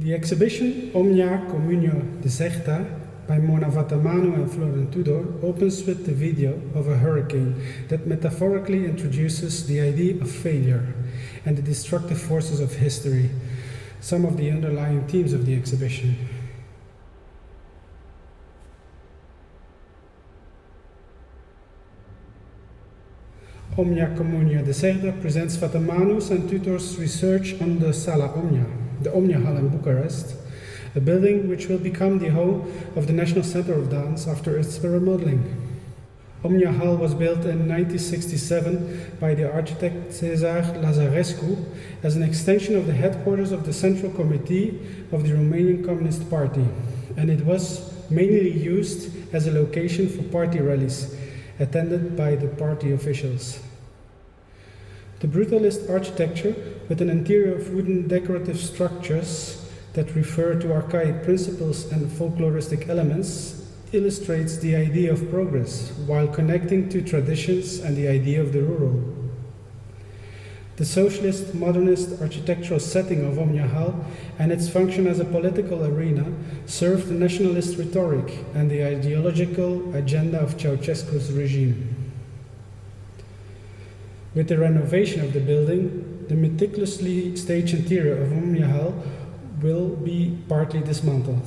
The exhibition Omnia Communia Deserta by Mona Vǎtǎmanu and Florin Tudor opens with the video of a hurricane that metaphorically introduces the idea of failure and the destructive forces of history, some of the underlying themes of the exhibition. Omnia Communia Deserta presents Vǎtǎmanu's and Tudor's research on the Salle Omnia, the Omnia Hall in Bucarest, a building which will become the home of the National Centre of Dance after its remodeling. Omnia Hall was built in 1967 by the architect César Lazarescu as an extension of the headquarters of the Central Committee of the Romanian Communist Party, and it was mainly used as a location for party rallies, attended by the party officials. The brutalist architecture, with an interior of wooden decorative structures that refer to archaic principles and folkloristic elements, illustrates the idea of progress, while connecting to traditions and the idea of the rural. The socialist modernist architectural setting of Omnia Hall and its function as a political arena served the nationalist rhetoric and the ideological agenda of Ceausescu's regime. With the renovation of the building, the meticulously staged interior of Omnia Hall will be partly dismantled,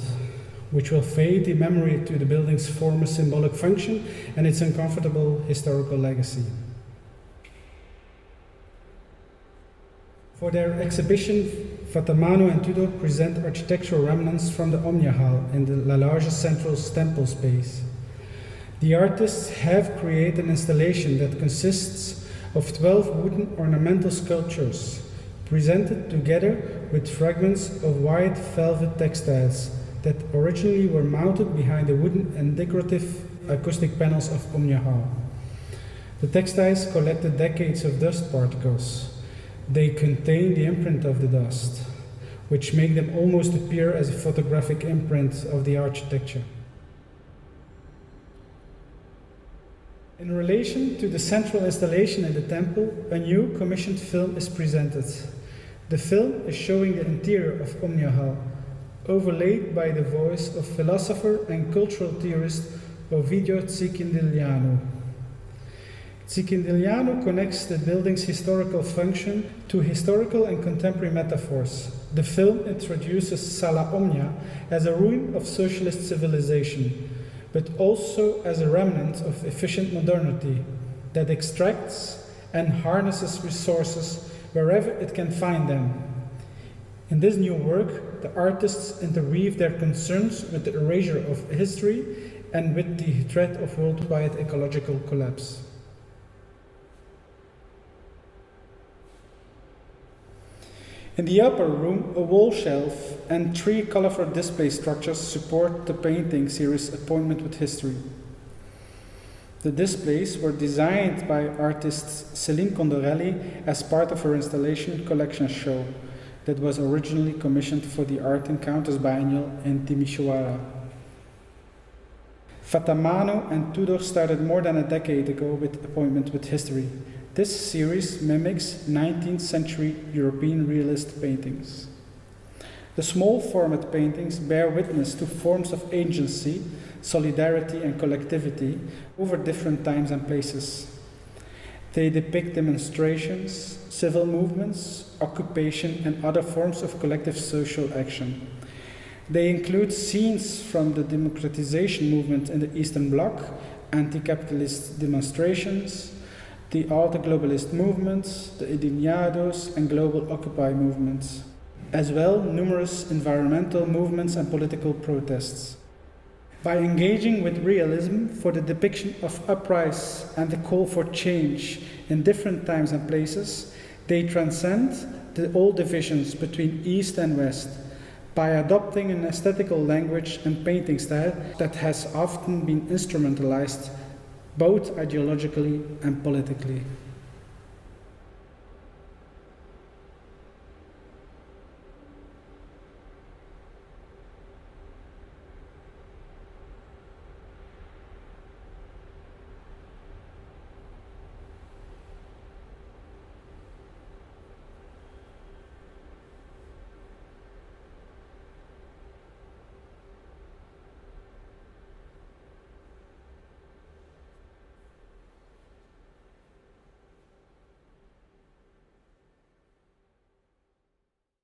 which will fade the memory to the building's former symbolic function and its uncomfortable historical legacy. For their exhibition, Vǎtǎmanu and Tudor present architectural remnants from the Omnia Hall in the La Loge central temple space. The artists have created an installation that consists of 12 wooden ornamental sculptures, presented together with fragments of white velvet textiles that originally were mounted behind the wooden and decorative acoustic panels of Omnia Hall. The textiles collected decades of dust particles. They contain the imprint of the dust, which make them almost appear as a photographic imprint of the architecture. In relation to the central installation in the temple, a new commissioned film is presented. The film is showing the interior of Omnia Hall, overlaid by the voice of philosopher and cultural theorist Ovidiu Țicindilianu. Țicindilianu connects the building's historical function to historical and contemporary metaphors. The film introduces Salle Omnia as a ruin of socialist civilization, but also as a remnant of efficient modernity that extracts and harnesses resources wherever it can find them. In this new work, the artists interweave their concerns with the erasure of history and with the threat of worldwide ecological collapse. In the upper room, a wall shelf and 3 colorful display structures support the painting series Appointment with History. The displays were designed by artist Céline Condorelli as part of her installation collection show that was originally commissioned for the Art Encounters Biennial in Timișoara. Vǎtǎmanu and Tudor started more than a decade ago with Appointment with History. This series mimics 19th century European realist paintings. The small format paintings bear witness to forms of agency, solidarity and collectivity over different times and places. They depict demonstrations, civil movements, occupation and other forms of collective social action. They include scenes from the democratization movement in the Eastern Bloc, anti-capitalist demonstrations, the anti-globalist movements, the Indignados and global Occupy movements, as well numerous environmental movements and political protests. By engaging with realism for the depiction of uprise and the call for change in different times and places, they transcend the old divisions between East and West by adopting an aesthetical language and painting style that has often been instrumentalized both ideologically and politically.